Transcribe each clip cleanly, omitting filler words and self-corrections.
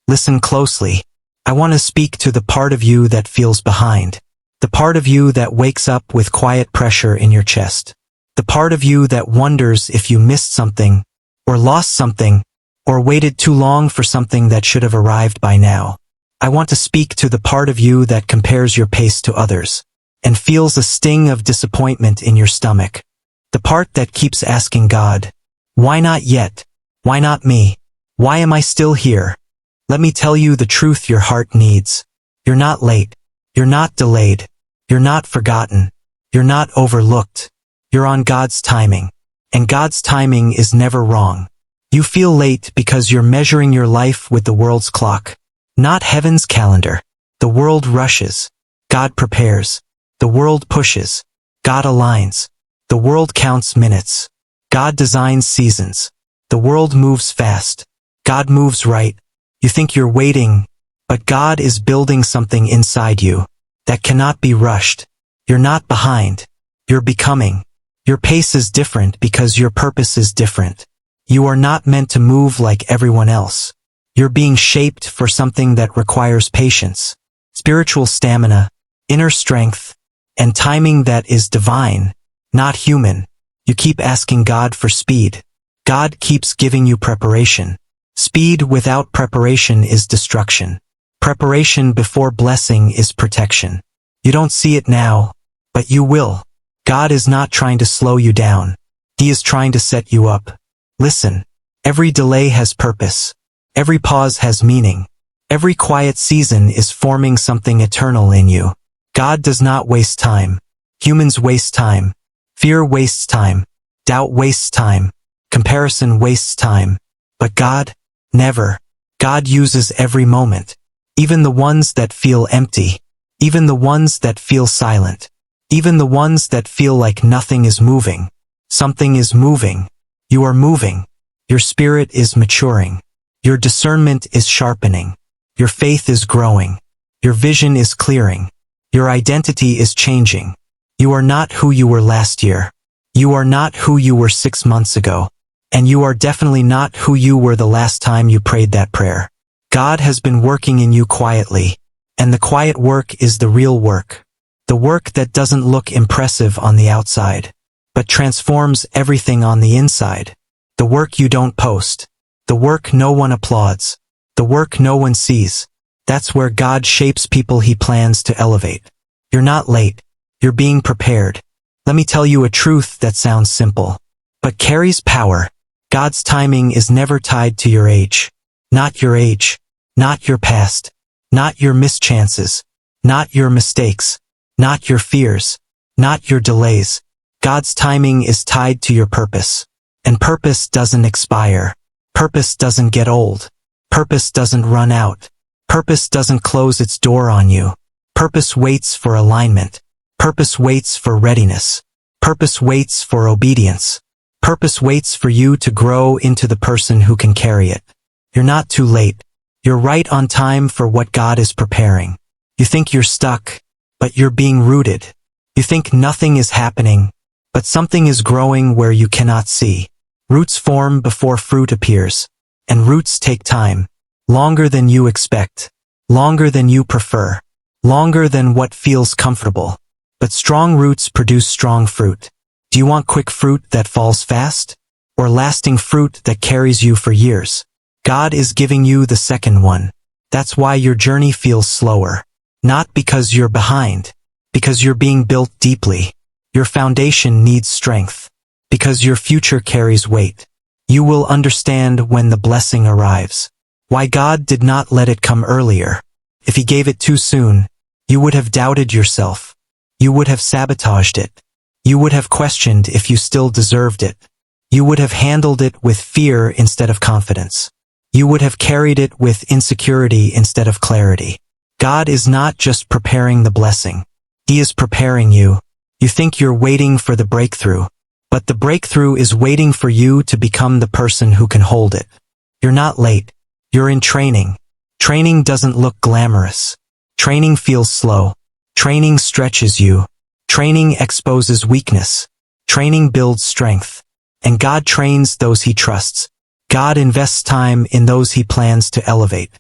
Listen closely. I want to speak to the part of you that feels behind. The part of you that wakes up with quiet pressure in your chest. The part of you that wonders if you missed something, or lost something, or waited too long for something that should have arrived by now. I want to speak to the part of you that compares your pace to others, and feels a sting of disappointment in your stomach. The part that keeps asking God, why not yet? Why not me? Why am I still here? Let me tell you the truth your heart needs. You're not late. You're not delayed. You're not forgotten. You're not overlooked. You're on God's timing. And God's timing is never wrong. You feel late because you're measuring your life with the world's clock, not heaven's calendar. The world rushes. God prepares. The world pushes. God aligns. The world counts minutes. God designs seasons. The world moves fast. God moves right. You think you're waiting, but God is building something inside you that cannot be rushed. You're not behind. You're becoming. Your pace is different because your purpose is different. You are not meant to move like everyone else. You're being shaped for something that requires patience, spiritual stamina, inner strength, and timing that is divine, not human. You keep asking God for speed. God keeps giving you preparation. Speed without preparation is destruction. Preparation before blessing is protection. You don't see it now, but you will. God is not trying to slow you down. He is trying to set you up. Listen, every delay has purpose. Every pause has meaning. Every quiet season is forming something eternal in you. God does not waste time. Humans waste time. Fear wastes time. Doubt wastes time. Comparison wastes time. But God? Never. God uses every moment. Even the ones that feel empty. Even the ones that feel silent. Even the ones that feel like nothing is moving. Something is moving. You are moving. Your spirit is maturing. Your discernment is sharpening. Your faith is growing. Your vision is clearing. Your identity is changing. You are not who you were last year. You are not who you were 6 months ago. And you are definitely not who you were the last time you prayed that prayer. God has been working in you quietly. And the quiet work is the real work. The work that doesn't look impressive on the outside, but transforms everything on the inside. The work you don't post. The work no one applauds. The work no one sees. That's where God shapes people He plans to elevate. You're not late. You're being prepared. Let me tell you a truth that sounds simple, but carries power. God's timing is never tied to your age. Not your age. Not your past. Not your mischances. Not your mistakes. Not your fears. Not your delays. God's timing is tied to your purpose. And purpose doesn't expire. Purpose doesn't get old. Purpose doesn't run out. Purpose doesn't close its door on you. Purpose waits for alignment. Purpose waits for readiness. Purpose waits for obedience. Purpose waits for you to grow into the person who can carry it. You're not too late. You're right on time for what God is preparing. You think you're stuck, but you're being rooted. You think nothing is happening, but something is growing where you cannot see. Roots form before fruit appears, and roots take time, longer than you expect, longer than you prefer, longer than what feels comfortable. But strong roots produce strong fruit. Do you want quick fruit that falls fast, or lasting fruit that carries you for years? God is giving you the second one. That's why your journey feels slower. Not because you're behind, because you're being built deeply. Your foundation needs strength, because your future carries weight. You will understand when the blessing arrives. Why God did not let it come earlier. If He gave it too soon, you would have doubted yourself. You would have sabotaged it. You would have questioned if you still deserved it. You would have handled it with fear instead of confidence. You would have carried it with insecurity instead of clarity. God is not just preparing the blessing. He is preparing you. You think you're waiting for the breakthrough, but the breakthrough is waiting for you to become the person who can hold it. You're not late. You're in training. Training doesn't look glamorous. Training feels slow. Training stretches you. Training exposes weakness. Training builds strength. And God trains those He trusts. God invests time in those He plans to elevate.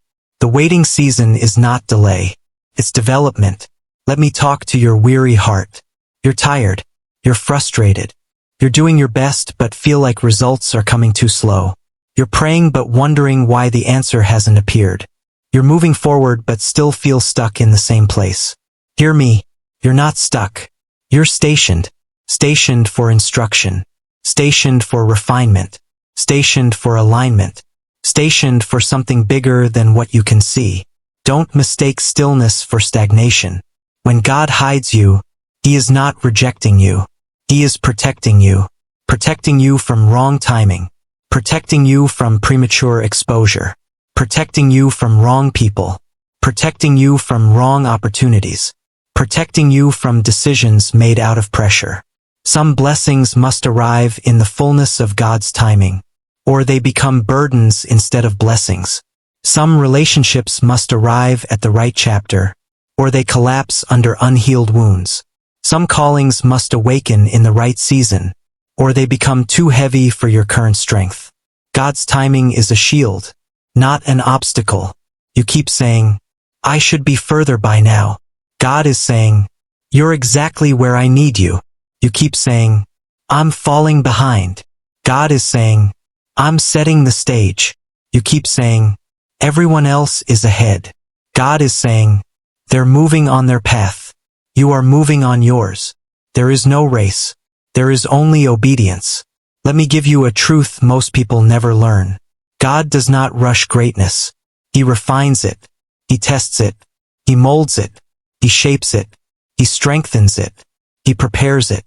The waiting season is not delay. It's development. Let me talk to your weary heart. You're tired. You're frustrated. You're doing your best but feel like results are coming too slow. You're praying but wondering why the answer hasn't appeared. You're moving forward but still feel stuck in the same place. Hear me. You're not stuck. You're stationed. Stationed for instruction. Stationed for refinement. Stationed for alignment. Stationed for something bigger than what you can see. Don't mistake stillness for stagnation. When God hides you, He is not rejecting you. He is protecting you. Protecting you from wrong timing. Protecting you from premature exposure. Protecting you from wrong people. Protecting you from wrong opportunities. Protecting you from decisions made out of pressure. Some blessings must arrive in the fullness of God's timing, or they become burdens instead of blessings. Some relationships must arrive at the right chapter, or they collapse under unhealed wounds. Some callings must awaken in the right season, or they become too heavy for your current strength. God's timing is a shield, not an obstacle. You keep saying, I should be further by now. God is saying, you're exactly where I need you. You keep saying, I'm falling behind. God is saying, I'm setting the stage. You keep saying, everyone else is ahead. God is saying, they're moving on their path. You are moving on yours. There is no race. There is only obedience. Let me give you a truth most people never learn. God does not rush greatness. He refines it. He tests it. He molds it. He shapes it. He strengthens it. He prepares it.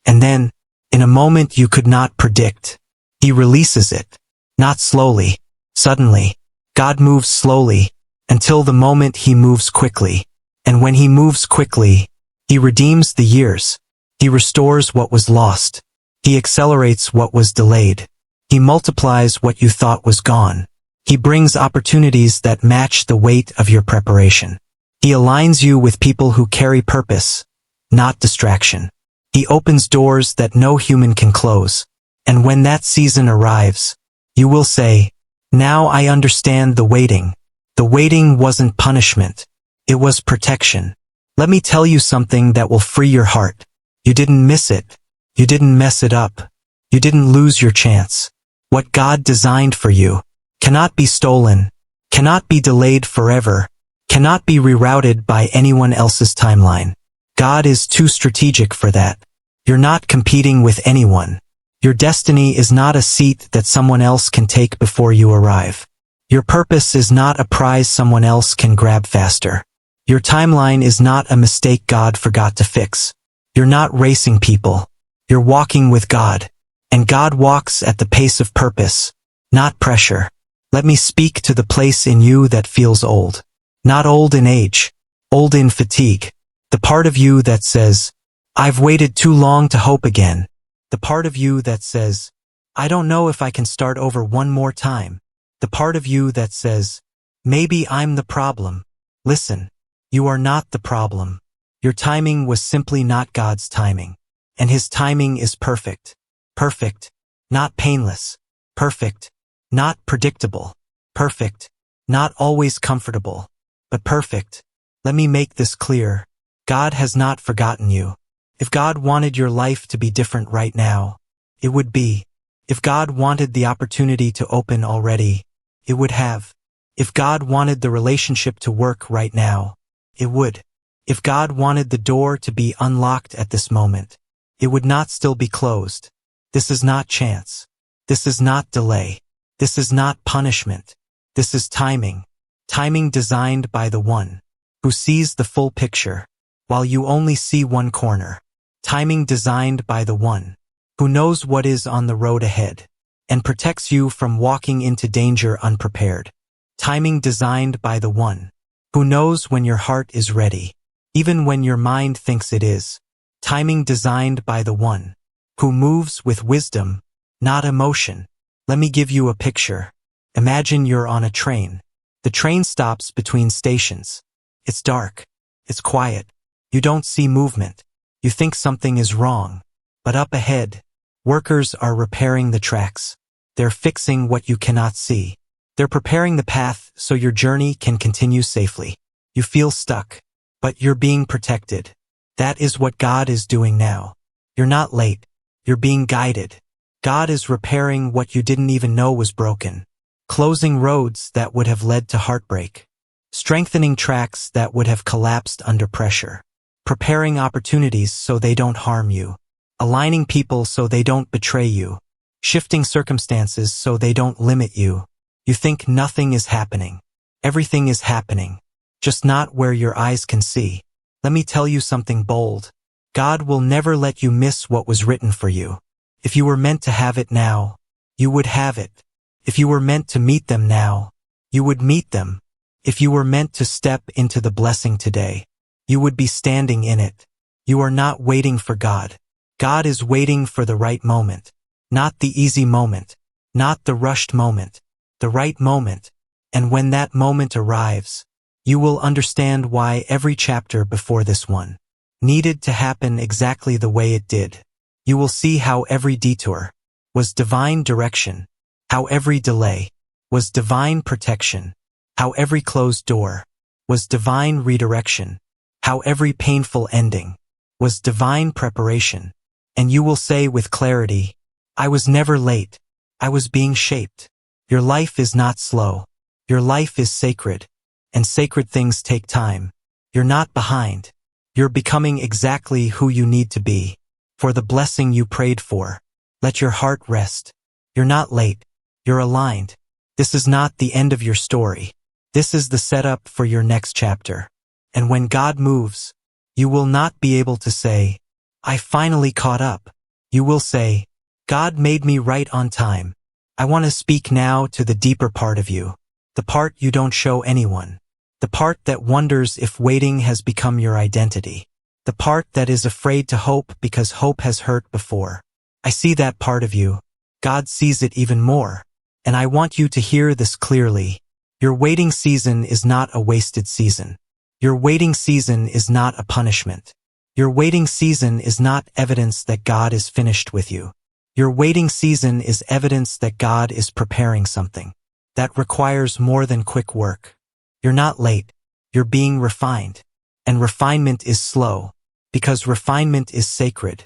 And then, in a moment you could not predict, He releases it. Not slowly, suddenly. God moves slowly, until the moment He moves quickly. And when He moves quickly, He redeems the years. He restores what was lost. He accelerates what was delayed. He multiplies what you thought was gone. He brings opportunities that match the weight of your preparation. He aligns you with people who carry purpose, not distraction. He opens doors that no human can close. And when that season arrives, you will say, now I understand the waiting. The waiting wasn't punishment. It was protection. Let me tell you something that will free your heart. You didn't miss it. You didn't mess it up. You didn't lose your chance. What God designed for you cannot be stolen, cannot be delayed forever, cannot be rerouted by anyone else's timeline. God is too strategic for that. You're not competing with anyone. Your destiny is not a seat that someone else can take before you arrive. Your purpose is not a prize someone else can grab faster. Your timeline is not a mistake God forgot to fix. You're not racing people. You're walking with God. And God walks at the pace of purpose, not pressure. Let me speak to the place in you that feels old. Not old in age, old in fatigue. The part of you that says, I've waited too long to hope again. The part of you that says, I don't know if I can start over one more time. The part of you that says, maybe I'm the problem. Listen, you are not the problem. Your timing was simply not God's timing. And His timing is perfect. Perfect, not painless. Perfect, not predictable. Perfect, not always comfortable. But perfect. Let me make this clear. God has not forgotten you. If God wanted your life to be different right now, it would be. If God wanted the opportunity to open already, it would have. If God wanted the relationship to work right now, it would. If God wanted the door to be unlocked at this moment, it would not still be closed. This is not chance. This is not delay. This is not punishment. This is timing. Timing designed by the one who sees the full picture, while you only see one corner. Timing designed by the one who knows what is on the road ahead and protects you from walking into danger unprepared. Timing designed by the one who knows when your heart is ready, even when your mind thinks it is. Timing designed by the one who moves with wisdom, not emotion. Let me give you a picture. Imagine you're on a train. The train stops between stations. It's dark. It's quiet. You don't see movement. You think something is wrong. But up ahead, workers are repairing the tracks. They're fixing what you cannot see. They're preparing the path so your journey can continue safely. You feel stuck, but you're being protected. That is what God is doing now. You're not late. You're being guided. God is repairing what you didn't even know was broken. Closing roads that would have led to heartbreak. Strengthening tracks that would have collapsed under pressure. Preparing opportunities so they don't harm you. Aligning people so they don't betray you. Shifting circumstances so they don't limit you. You think nothing is happening. Everything is happening. Just not where your eyes can see. Let me tell you something bold. God will never let you miss what was written for you. If you were meant to have it now, you would have it. If you were meant to meet them now, you would meet them. If you were meant to step into the blessing today, you would be standing in it. You are not waiting for God. God is waiting for the right moment. Not the easy moment. Not the rushed moment. The right moment. And when that moment arrives, you will understand why every chapter before this one needed to happen exactly the way it did. You will see how every detour was divine direction, how every delay was divine protection, how every closed door was divine redirection, how every painful ending was divine preparation. And you will say with clarity, I was never late. I was being shaped. Your life is not slow. Your life is sacred. And sacred things take time. You're not behind. You're becoming exactly who you need to be. For the blessing you prayed for. Let your heart rest. You're not late. You're aligned. This is not the end of your story. This is the setup for your next chapter. And when God moves, you will not be able to say, I finally caught up. You will say, God made me right on time. I want to speak now to the deeper part of you. The part you don't show anyone. The part that wonders if waiting has become your identity. The part that is afraid to hope because hope has hurt before. I see that part of you. God sees it even more. And I want you to hear this clearly. Your waiting season is not a wasted season. Your waiting season is not a punishment. Your waiting season is not evidence that God is finished with you. Your waiting season is evidence that God is preparing something that requires more than quick work. You're not late. You're being refined. And refinement is slow, because refinement is sacred.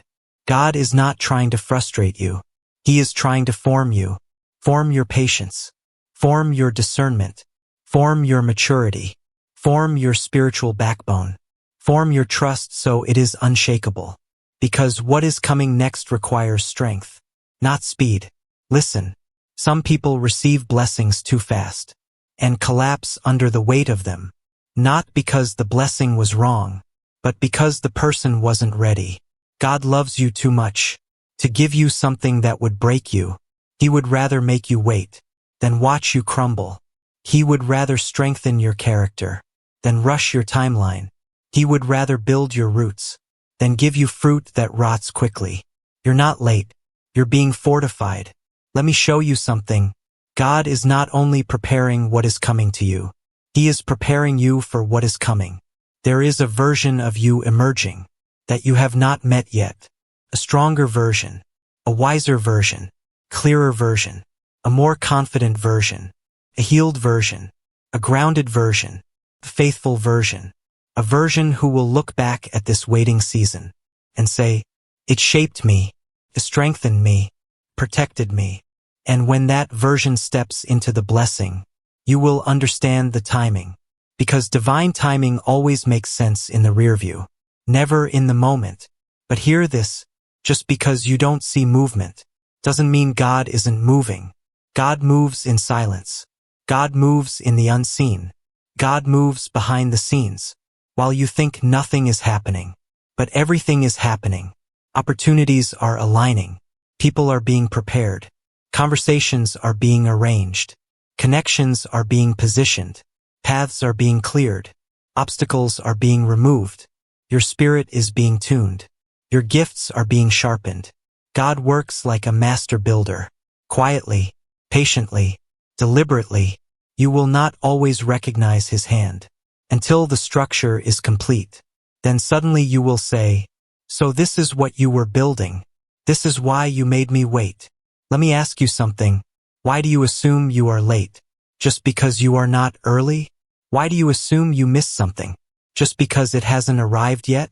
God is not trying to frustrate you. He is trying to form you. Form your patience. Form your discernment. Form your maturity. Form your spiritual backbone. Form your trust so it is unshakable. Because what is coming next requires strength, not speed. Listen, some people receive blessings too fast and collapse under the weight of them, not because the blessing was wrong, but because the person wasn't ready. God loves you too much to give you something that would break you. He would rather make you wait than watch you crumble. He would rather strengthen your character than rush your timeline. He would rather build your roots than give you fruit that rots quickly. You're not late. You're being fortified. Let me show you something. God is not only preparing what is coming to you. He is preparing you for what is coming. There is a version of you emerging that you have not met yet. A stronger version, a wiser version, clearer version, a more confident version, a healed version, a grounded version, a faithful version. A version who will look back at this waiting season and say, it shaped me, it strengthened me, protected me. And when that version steps into the blessing, you will understand the timing. Because divine timing always makes sense in the rear view, never in the moment. But hear this, just because you don't see movement doesn't mean God isn't moving. God moves in silence. God moves in the unseen. God moves behind the scenes. While you think nothing is happening, but everything is happening. Opportunities are aligning. People are being prepared. Conversations are being arranged. Connections are being positioned. Paths are being cleared. Obstacles are being removed. Your spirit is being tuned. Your gifts are being sharpened. God works like a master builder. Quietly, patiently, deliberately. You will not always recognize his hand until the structure is complete. Then suddenly you will say, so this is what you were building. This is why you made me wait. Let me ask you something. Why do you assume you are late? Just because you are not early? Why do you assume you missed something? Just because it hasn't arrived yet?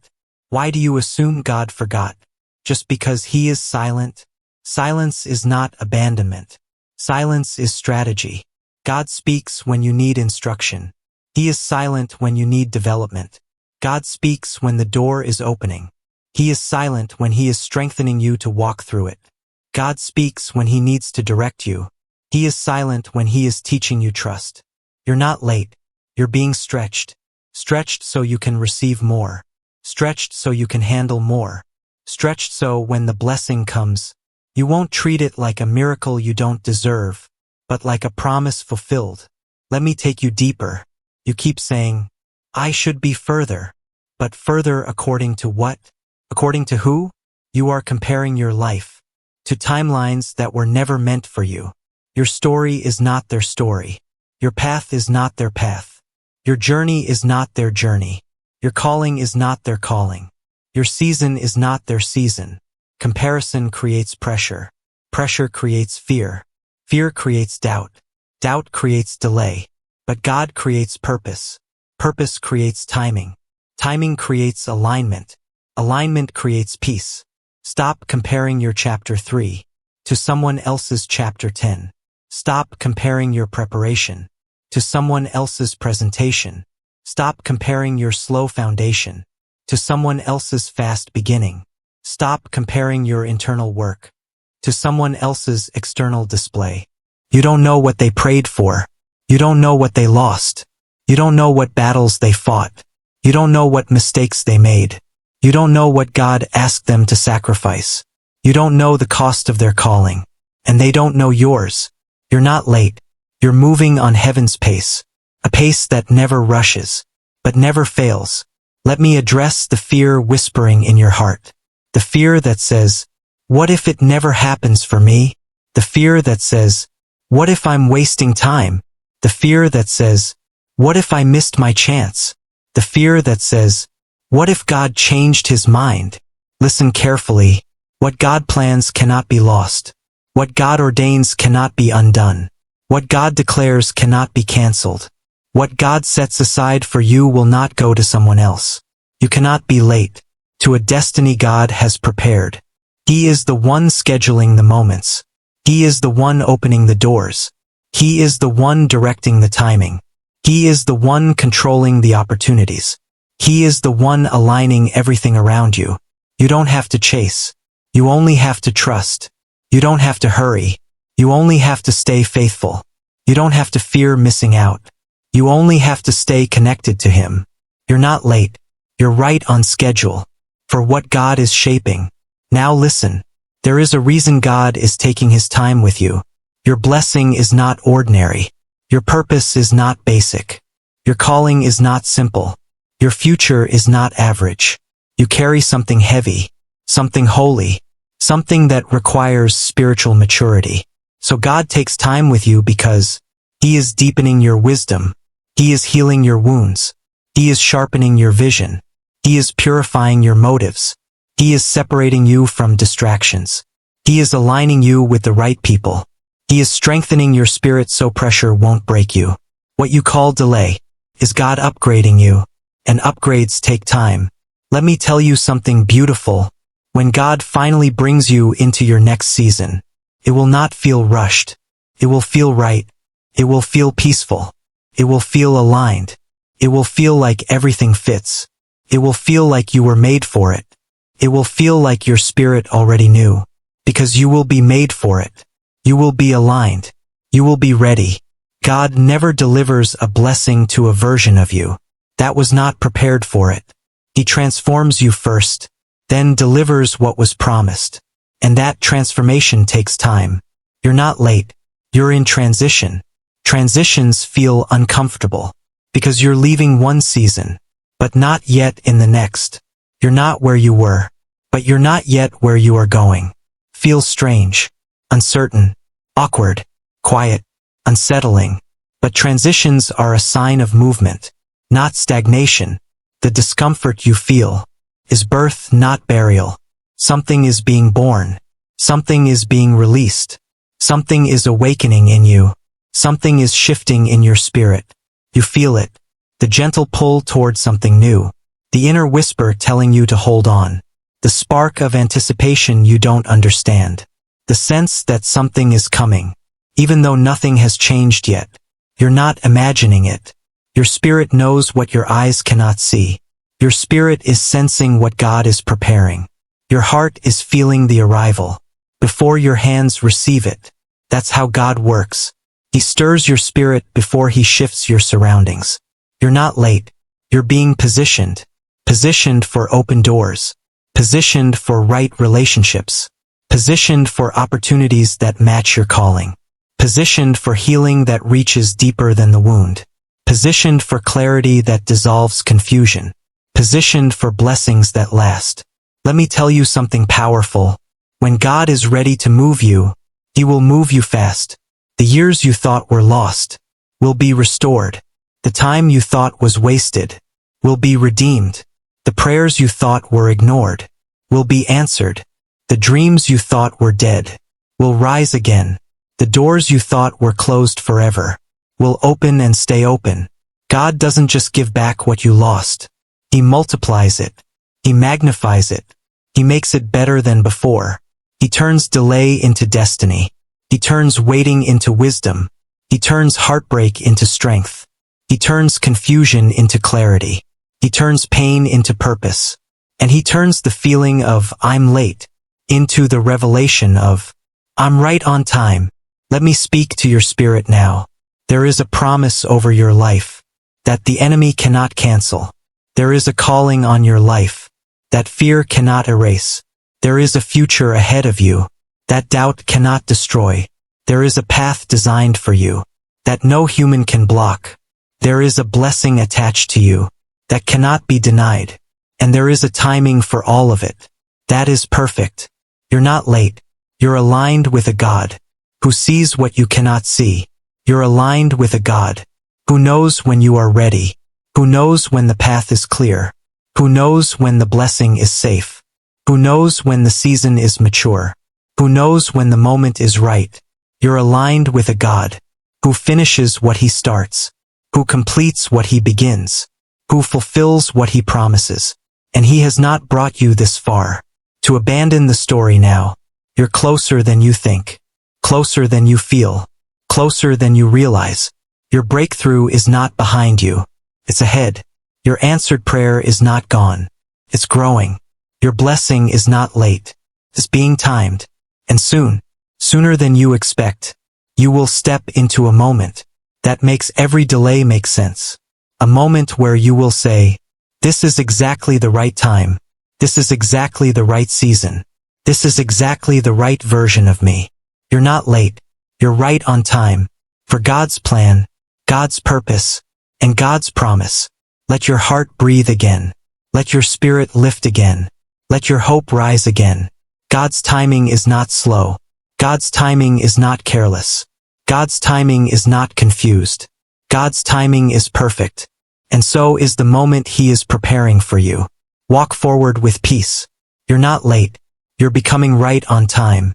Why do you assume God forgot? Just because He is silent? Silence is not abandonment. Silence is strategy. God speaks when you need instruction. He is silent when you need development. God speaks when the door is opening. He is silent when He is strengthening you to walk through it. God speaks when He needs to direct you. He is silent when He is teaching you trust. You're not late. You're being stretched. Stretched so you can receive more. Stretched so you can handle more. Stretched so when the blessing comes, you won't treat it like a miracle you don't deserve, but like a promise fulfilled. Let me take you deeper. You keep saying, I should be further. But further according to what? According to who? You are comparing your life to timelines that were never meant for you. Your story is not their story. Your path is not their path. Your journey is not their journey. Your calling is not their calling. Your season is not their season. Comparison creates pressure. Pressure creates fear. Fear creates doubt. Doubt creates delay. But God creates purpose. Purpose creates timing. Timing creates alignment. Alignment creates peace. Stop comparing your chapter 3 to someone else's chapter 10. Stop comparing your preparation to someone else's presentation. Stop comparing your slow foundation to someone else's fast beginning. Stop comparing your internal work to someone else's external display. You don't know what they prayed for. You don't know what they lost. You don't know what battles they fought. You don't know what mistakes they made. You don't know what God asked them to sacrifice. You don't know the cost of their calling. And they don't know yours. You're not late. You're moving on heaven's pace. A pace that never rushes, but never fails. Let me address the fear whispering in your heart. The fear that says, what if it never happens for me? The fear that says, what if I'm wasting time? The fear that says, what if I missed my chance? The fear that says, what if God changed His mind? Listen carefully. What God plans cannot be lost. What God ordains cannot be undone. What God declares cannot be canceled. What God sets aside for you will not go to someone else. You cannot be late to a destiny God has prepared. He is the one scheduling the moments. He is the one opening the doors. He is the one directing the timing. He is the one controlling the opportunities. He is the one aligning everything around you. You don't have to chase. You only have to trust. You don't have to hurry. You only have to stay faithful. You don't have to fear missing out. You only have to stay connected to Him. You're not late. You're right on schedule for what God is shaping. Now listen. There is a reason God is taking His time with you. Your blessing is not ordinary. Your purpose is not basic. Your calling is not simple. Your future is not average. You carry something heavy, something holy, something that requires spiritual maturity. So God takes time with you because He is deepening your wisdom. He is healing your wounds. He is sharpening your vision. He is purifying your motives. He is separating you from distractions. He is aligning you with the right people. He is strengthening your spirit so pressure won't break you. What you call delay is God upgrading you, and upgrades take time. Let me tell you something beautiful. When God finally brings you into your next season, it will not feel rushed. It will feel right. It will feel peaceful. It will feel aligned. It will feel like everything fits. It will feel like you were made for it. It will feel like your spirit already knew, because you will be made for it. You will be aligned. You will be ready. God never delivers a blessing to a version of you that was not prepared for it. He transforms you first, then delivers what was promised. And that transformation takes time. You're not late. You're in transition. Transitions feel uncomfortable because you're leaving one season, but not yet in the next. You're not where you were, but you're not yet where you are going. Feels strange, uncertain, awkward, quiet, unsettling. But transitions are a sign of movement, not stagnation. The discomfort you feel is birth, not burial. Something is being born. Something is being released. Something is awakening in you. Something is shifting in your spirit. You feel it. The gentle pull toward something new. The inner whisper telling you to hold on. The spark of anticipation you don't understand. The sense that something is coming. Even though nothing has changed yet. You're not imagining it. Your spirit knows what your eyes cannot see. Your spirit is sensing what God is preparing. Your heart is feeling the arrival. Before your hands receive it. That's how God works. He stirs your spirit before he shifts your surroundings. You're not late. You're being positioned. Positioned for open doors. Positioned for right relationships. Positioned for opportunities that match your calling. Positioned for healing that reaches deeper than the wound. Positioned for clarity that dissolves confusion. Positioned for blessings that last. Let me tell you something powerful. When God is ready to move you, he will move you fast. The years you thought were lost will be restored. The time you thought was wasted will be redeemed. The prayers you thought were ignored will be answered. The dreams you thought were dead will rise again. The doors you thought were closed forever will open and stay open. God doesn't just give back what you lost. He multiplies it. He magnifies it. He makes it better than before. He turns delay into destiny. He turns waiting into wisdom. He turns heartbreak into strength. He turns confusion into clarity. He turns pain into purpose. And he turns the feeling of "I'm late" into the revelation of "I'm right on time." Let me speak to your spirit now. There is a promise over your life that the enemy cannot cancel. There is a calling on your life that fear cannot erase. There is a future ahead of you that doubt cannot destroy. There is a path designed for you that no human can block. There is a blessing attached to you that cannot be denied. And there is a timing for all of it. That is perfect. You're not late. You're aligned with a God who sees what you cannot see. You're aligned with a God who knows when you are ready, who knows when the path is clear, who knows when the blessing is safe, who knows when the season is mature, who knows when the moment is right. You're aligned with a God who finishes what he starts, who completes what he begins, who fulfills what he promises. And he has not brought you this far to abandon the story now. You're closer than you think, closer than you feel, closer than you realize. Your breakthrough is not behind you. It's ahead. Your answered prayer is not gone. It's growing. Your blessing is not late. It's being timed. And soon, sooner than you expect, you will step into a moment that makes every delay make sense. A moment where you will say, "This is exactly the right time. This is exactly the right season. This is exactly the right version of me." You're not late. You're right on time. For God's plan, God's purpose, and God's promise. Let your heart breathe again. Let your spirit lift again. Let your hope rise again. God's timing is not slow. God's timing is not careless. God's timing is not confused. God's timing is perfect. And so is the moment he is preparing for you. Walk forward with peace. You're not late. You're becoming right on time.